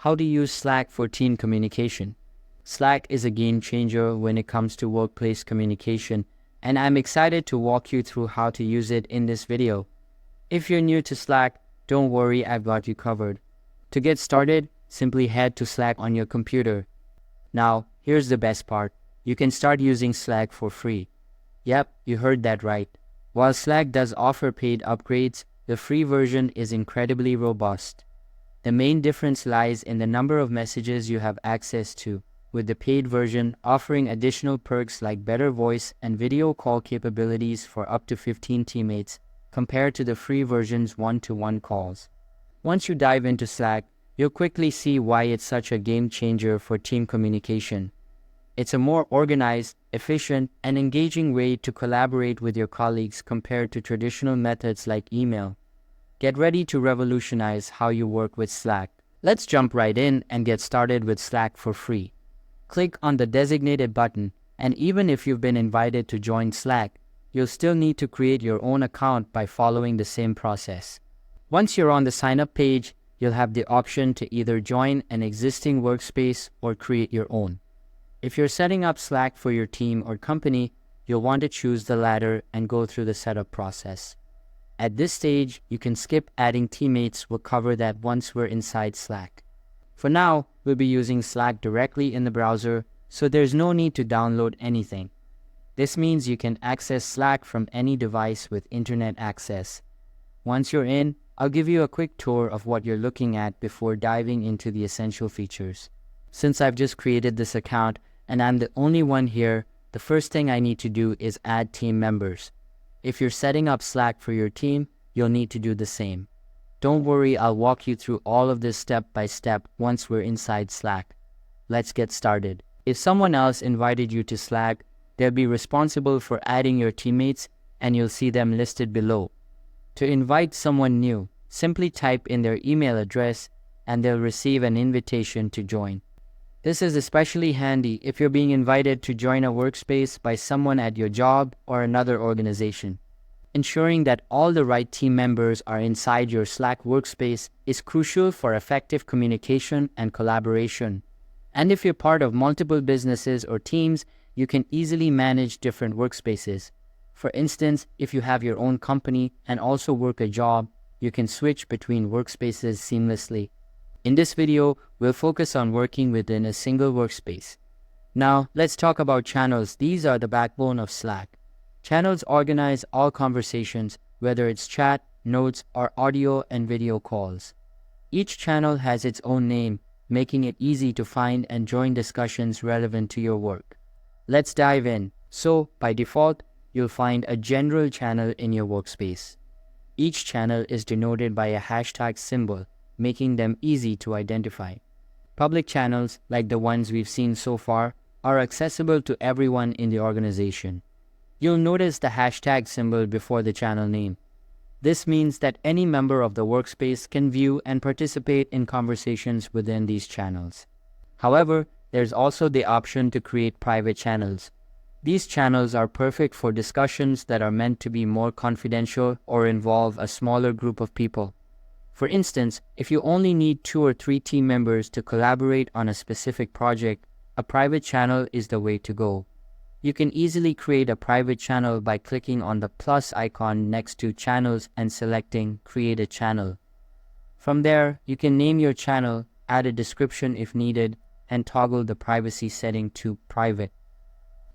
How to use Slack for team communication. Slack is a game changer when it comes to workplace communication, and I'm excited to walk you through how to use it in this video. If you're new to Slack, don't worry, I've got you covered. To get started, simply head to Slack on your computer. Now, here's the best part. You can start using Slack for free. Yep, you heard that right. While Slack does offer paid upgrades, the free version is incredibly robust. The main difference lies in the number of messages you have access to, with the paid version offering additional perks like better voice and video call capabilities for up to 15 teammates, compared to the free version's one-to-one calls. Once you dive into Slack, you'll quickly see why it's such a game changer for team communication. It's a more organized, efficient, and engaging way to collaborate with your colleagues compared to traditional methods like email. Get ready to revolutionize how you work with Slack. Let's jump right in and get started with Slack for free. Click on the designated button, and even if you've been invited to join Slack, you'll still need to create your own account by following the same process. Once you're on the sign-up page, you'll have the option to either join an existing workspace or create your own. If you're setting up Slack for your team or company, you'll want to choose the latter and go through the setup process. At this stage, you can skip adding teammates. We'll cover that once we're inside Slack. For now, we'll be using Slack directly in the browser, so there's no need to download anything. This means you can access Slack from any device with internet access. Once you're in, I'll give you a quick tour of what you're looking at before diving into the essential features. Since I've just created this account and I'm the only one here, the first thing I need to do is add team members. If you're setting up Slack for your team, you'll need to do the same. Don't worry, I'll walk you through all of this step by step once we're inside Slack. Let's get started. If someone else invited you to Slack, they'll be responsible for adding your teammates, and you'll see them listed below. To invite someone new, simply type in their email address and they'll receive an invitation to join. This is especially handy if you're being invited to join a workspace by someone at your job or another organization. Ensuring that all the right team members are inside your Slack workspace is crucial for effective communication and collaboration. And if you're part of multiple businesses or teams, you can easily manage different workspaces. For instance, if you have your own company and also work a job, you can switch between workspaces seamlessly. In this video, we'll focus on working within a single workspace. Now, let's talk about channels. These are the backbone of Slack. Channels organize all conversations, whether it's chat, notes, or audio and video calls. Each channel has its own name, making it easy to find and join discussions relevant to your work. Let's dive in. So, by default, you'll find a general channel in your workspace. Each channel is denoted by a hashtag symbol, making them easy to identify. Public channels, like the ones we've seen so far, are accessible to everyone in the organization. You'll notice the hashtag symbol before the channel name. This means that any member of the workspace can view and participate in conversations within these channels. However, there's also the option to create private channels. These channels are perfect for discussions that are meant to be more confidential or involve a smaller group of people. For instance, if you only need 2 or 3 team members to collaborate on a specific project, a private channel is the way to go. You can easily create a private channel by clicking on the plus icon next to Channels and selecting Create a Channel. From there, you can name your channel, add a description if needed, and toggle the privacy setting to Private.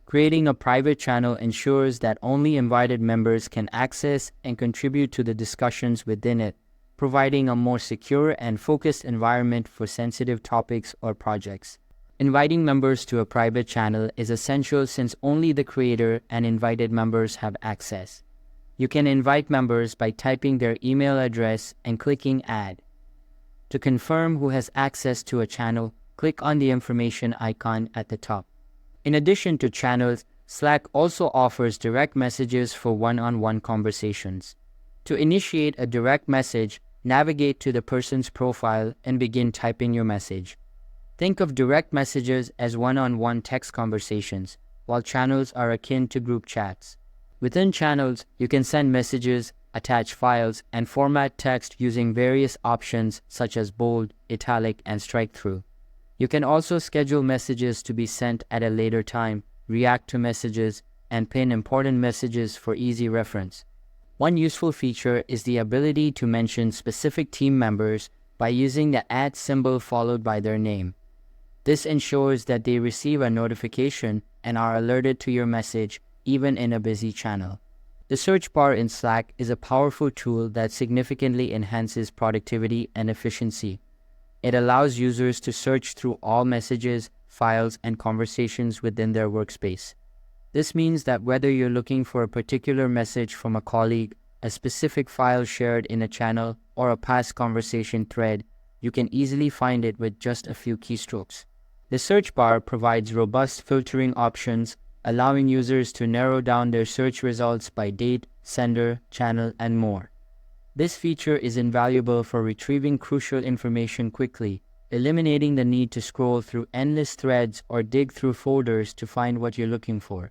Creating a private channel ensures that only invited members can access and contribute to the discussions within it, providing a more secure and focused environment for sensitive topics or projects. Inviting members to a private channel is essential since only the creator and invited members have access. You can invite members by typing their email address and clicking Add. To confirm who has access to a channel, click on the information icon at the top. In addition to channels, Slack also offers direct messages for one-on-one conversations. To initiate a direct message, navigate to the person's profile and begin typing your message. Think of direct messages as one-on-one text conversations, while channels are akin to group chats. Within channels, you can send messages, attach files, and format text using various options such as bold, italic, and strike-through. You can also schedule messages to be sent at a later time, react to messages, and pin important messages for easy reference. One useful feature is the ability to mention specific team members by using the @ symbol followed by their name. This ensures that they receive a notification and are alerted to your message even in a busy channel. The search bar in Slack is a powerful tool that significantly enhances productivity and efficiency. It allows users to search through all messages, files, and conversations within their workspace. This means that whether you're looking for a particular message from a colleague, a specific file shared in a channel, or a past conversation thread, you can easily find it with just a few keystrokes. The search bar provides robust filtering options, allowing users to narrow down their search results by date, sender, channel, and more. This feature is invaluable for retrieving crucial information quickly, eliminating the need to scroll through endless threads or dig through folders to find what you're looking for.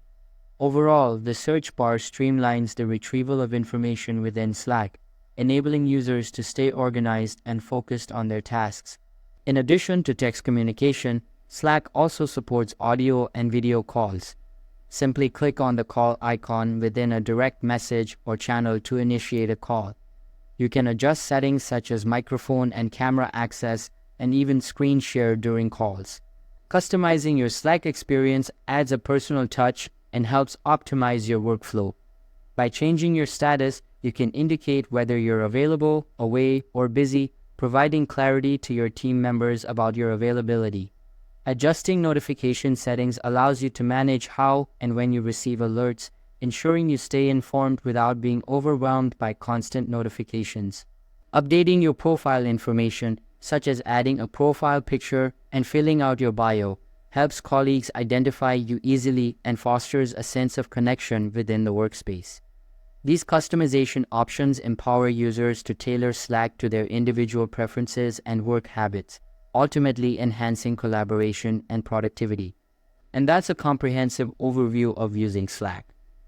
Overall, the search bar streamlines the retrieval of information within Slack, enabling users to stay organized and focused on their tasks. In addition to text communication, Slack also supports audio and video calls. Simply click on the call icon within a direct message or channel to initiate a call. You can adjust settings such as microphone and camera access and even screen share during calls. Customizing your Slack experience adds a personal touch and helps optimize your workflow. By changing your status, you can indicate whether you're available, away, or busy, providing clarity to your team members about your availability. Adjusting notification settings allows you to manage how and when you receive alerts, ensuring you stay informed without being overwhelmed by constant notifications. Updating your profile information, such as adding a profile picture and filling out your bio, helps colleagues identify you easily and fosters a sense of connection within the workspace. These customization options empower users to tailor Slack to their individual preferences and work habits, ultimately enhancing collaboration and productivity. And that's a comprehensive overview of using Slack.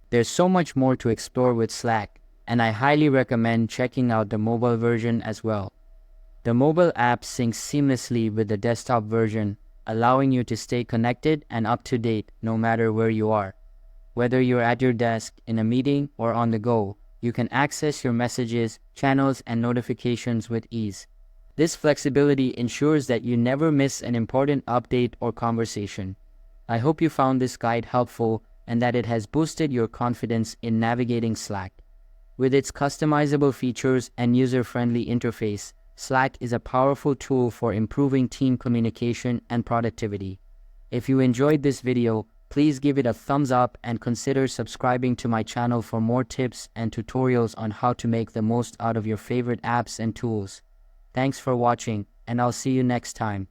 There's so much more to explore with Slack, and I highly recommend checking out the mobile version as well. The mobile app syncs seamlessly with the desktop version, allowing you to stay connected and up to date no matter where you are. Whether you're at your desk, in a meeting, or on the go, you can access your messages, channels, and notifications with ease. This flexibility ensures that you never miss an important update or conversation. I hope you found this guide helpful and that it has boosted your confidence in navigating Slack. With its customizable features and user-friendly interface, Slack is a powerful tool for improving team communication and productivity. If you enjoyed this video, please give it a thumbs up and consider subscribing to my channel for more tips and tutorials on how to make the most out of your favorite apps and tools. Thanks for watching, and I'll see you next time.